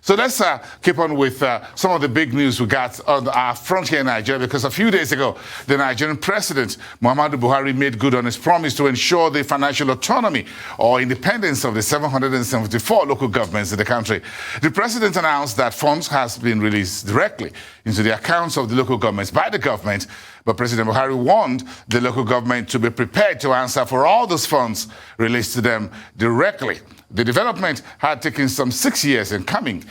So let's keep on with some of the big news we got on our front here in Nigeria, because a few days ago, the Nigerian president, Muhammadu Buhari, made good on his promise to ensure the financial autonomy or independence of the 774 local governments in the country. The president announced that funds has been released directly into the accounts of the local governments by the government, but President Buhari warned the local government to be prepared to answer for all those funds released to them directly. The development had taken some 6 years in coming,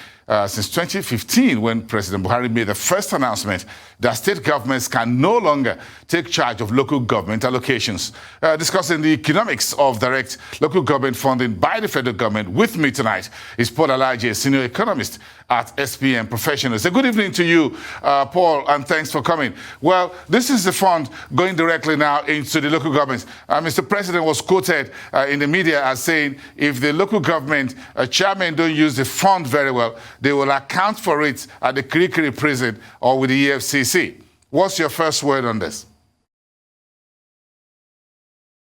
since 2015, when President Buhari made the first announcement that state governments can no longer take charge of local government allocations. Discussing the economics of direct local government funding by the federal government, with me tonight is Paul Alaje, Senior Economist at SPM Professionals. So good evening to you, Paul, and thanks for coming. Well, this is the fund going directly now into the local governments. Mr. President was quoted in the media as saying, if the local government chairmen don't use the fund very well, they will account for it at the Kirikiri prison or with the EFCC. What's your first word on this?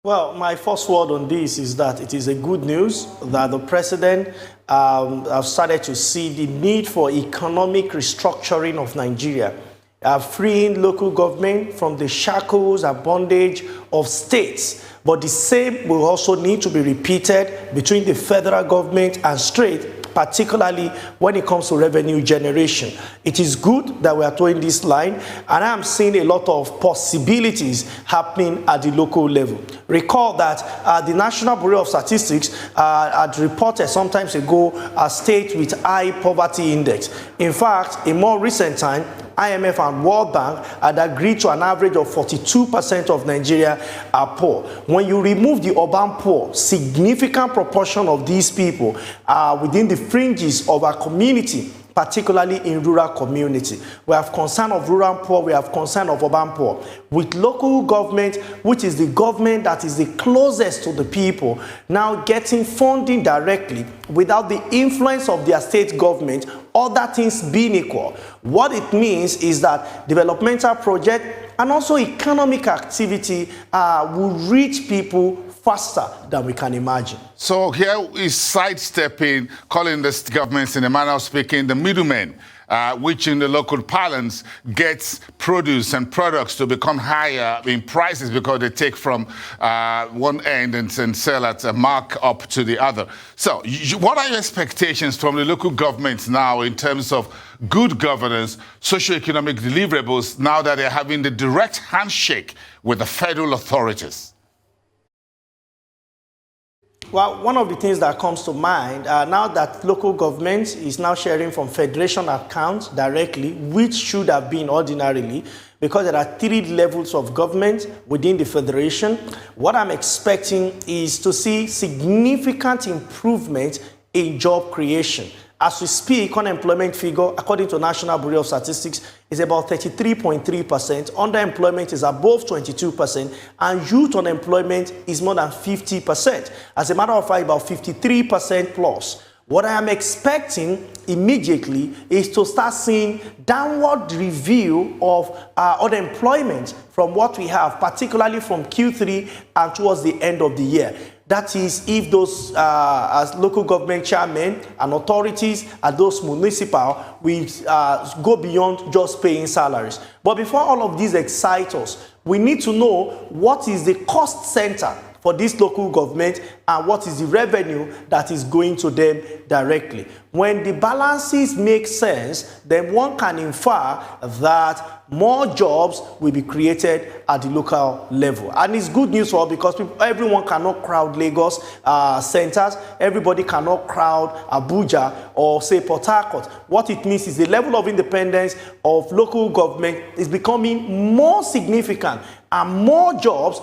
Well, my first word on this is that it is a good news that the president have started to see the need for economic restructuring of Nigeria, freeing local government from the shackles and bondage of states. But the same will also need to be repeated between the federal government and state, particularly when it comes to revenue generation. It is good that we are towing this line, and I'm seeing a lot of possibilities happening at the local level. Recall that the National Bureau of Statistics had reported some time ago a state with high poverty index. In fact, in more recent time, IMF and World Bank had agreed to an average of 42% of Nigeria are poor. When you remove the urban poor, significant proportion of these people are within the fringes of our community, particularly in rural community. We have concern of rural poor, we have concern of urban poor. With local government, which is the government that is the closest to the people, now getting funding directly without the influence of their state government, other things being equal. What it means is that developmental project and also economic activity will reach people faster than we can imagine. So here is sidestepping, calling the governments, in a manner of speaking, the middlemen, which in the local parlance gets produce and products to become higher in prices because they take from one end and sell at a markup to the other. So what are your expectations from the local governments now in terms of good governance, socio-economic deliverables, now that they're having the direct handshake with the federal authorities? Well, one of the things that comes to mind, now that local government is now sharing from federation accounts directly, which should have been ordinarily, because there are 3 levels of government within the federation, what I'm expecting is to see significant improvement in job creation. As we speak, unemployment figure, according to National Bureau of Statistics, is about 33.3%. Underemployment is above 22%, and youth unemployment is more than 50%. As a matter of fact, about 53% plus. What I am expecting immediately is to start seeing downward review of unemployment from what we have, particularly from Q3 and towards the end of the year. That is, if those as local government chairmen and authorities and those municipal will go beyond just paying salaries. But before all of these excite us, we need to know what is the cost center for this local government and what is the revenue that is going to them directly. When the balances make sense, then one can infer that more jobs will be created at the local level. And it's good news for all, because everyone cannot crowd Lagos centers. Everybody cannot crowd Abuja or say Port Harcourt. What it means is the level of independence of local government is becoming more significant, and more jobs,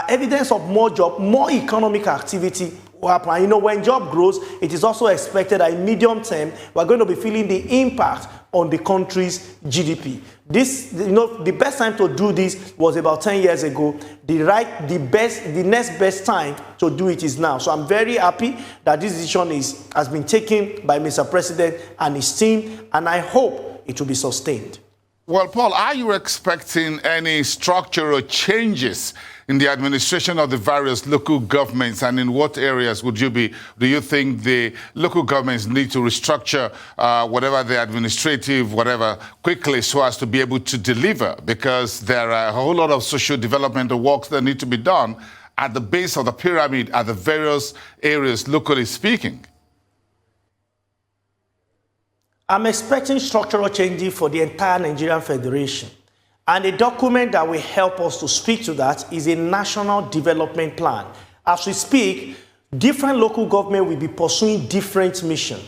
evidence of more job, more economic activity will happen. You know, when job grows, it is also expected that in medium term, we're going to be feeling the impact on the country's GDP. This, you know, the best time to do this was about 10 years ago. The next best time to do it is now. So I'm very happy that this decision has been taken by Mr. President and his team, and I hope it will be sustained. Well, Paul, are you expecting any structural changes in the administration of the various local governments, and in what areas do you think the local governments need to restructure whatever the administrative, whatever, quickly so as to be able to deliver? Because there are a whole lot of social developmental works that need to be done at the base of the pyramid at the various areas, locally speaking. I'm expecting structural changes for the entire Nigerian Federation. And a document that will help us to speak to that is a national development plan. As we speak, different local governments will be pursuing different missions.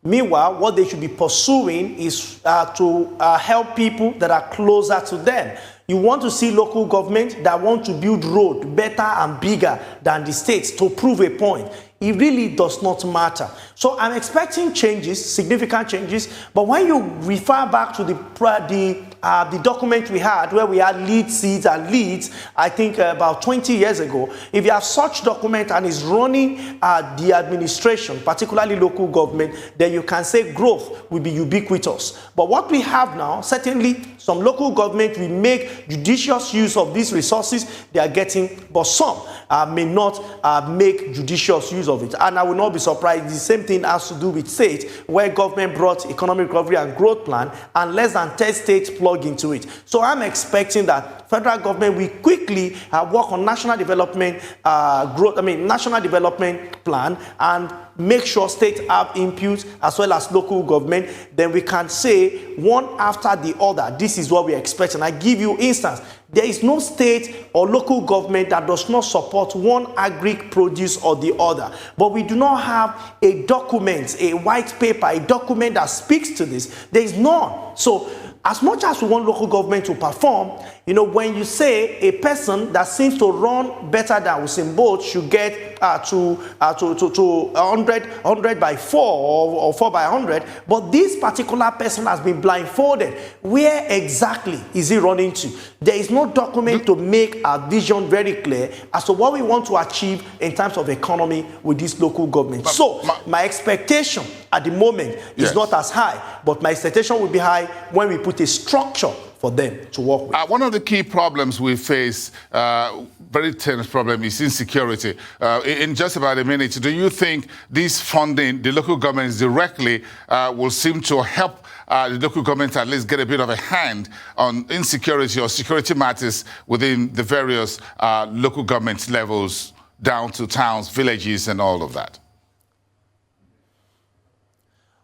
Meanwhile, what they should be pursuing is to help people that are closer to them. You want to see local government that want to build road better and bigger than the states to prove a point. It really does not matter. So I'm expecting changes, significant changes, but when you refer back to the document we had where we had lead seeds and leads, I think about 20 years ago, if you have such document and is running the administration, particularly local government, then you can say growth will be ubiquitous. But what we have now, certainly some local government will make judicious use of these resources they are getting, but some may not make judicious use of it. And I will not be surprised, the same thing has to do with states, where government brought economic recovery and growth plan and less than 10 states plug into it. So I'm expecting that federal government will quickly work on national development national development plan and make sure states have input as well as local government. Then we can say one after the other, this is what we expect. And I give you instance. There is no state or local government that does not support one agric produce or the other. But we do not have a document, a white paper, a document that speaks to this. There is none. So as much as we want local government to perform, you know, when you say a person that seems to run better than Usain Bolt should get to 100 by 4 or 4 by 100, but this particular person has been blindfolded. Where exactly is he running to? There is no document to make our vision very clear as to what we want to achieve in terms of economy with this local government. So my expectation at the moment is not as high, but my expectation will be high when we put a structure for them to work with. One of the key problems we face, very tense problem, is insecurity. In just about a minute, do you think this funding, the local governments directly, will seem to help the local government at least get a bit of a hand on insecurity or security matters within the various local government levels, down to towns, villages, and all of that?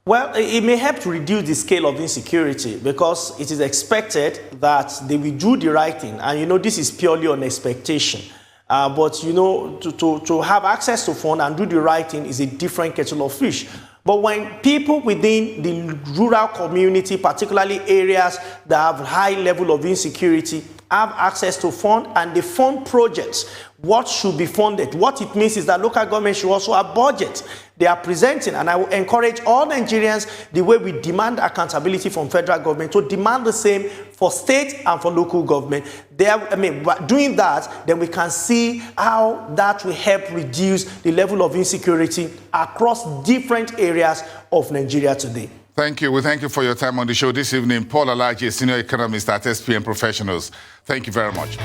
Well, it may help to reduce the scale of insecurity because it is expected that they will do the right thing. And, you know, this is purely on expectation. But, you know, to have access to funds and do the right thing is a different kettle of fish. But when people within the rural community, particularly areas that have high level of insecurity, have access to fund and they fund projects, what should be funded? What it means is that local government should also have budget they are presenting. And I will encourage all Nigerians, the way we demand accountability from federal government, to demand the same for state and for local government. Doing that, then we can see how that will help reduce the level of insecurity across different areas of Nigeria today. Thank you. We thank you for your time on the show this evening. Paul Alaje, Senior Economist at SPM Professionals. Thank you very much.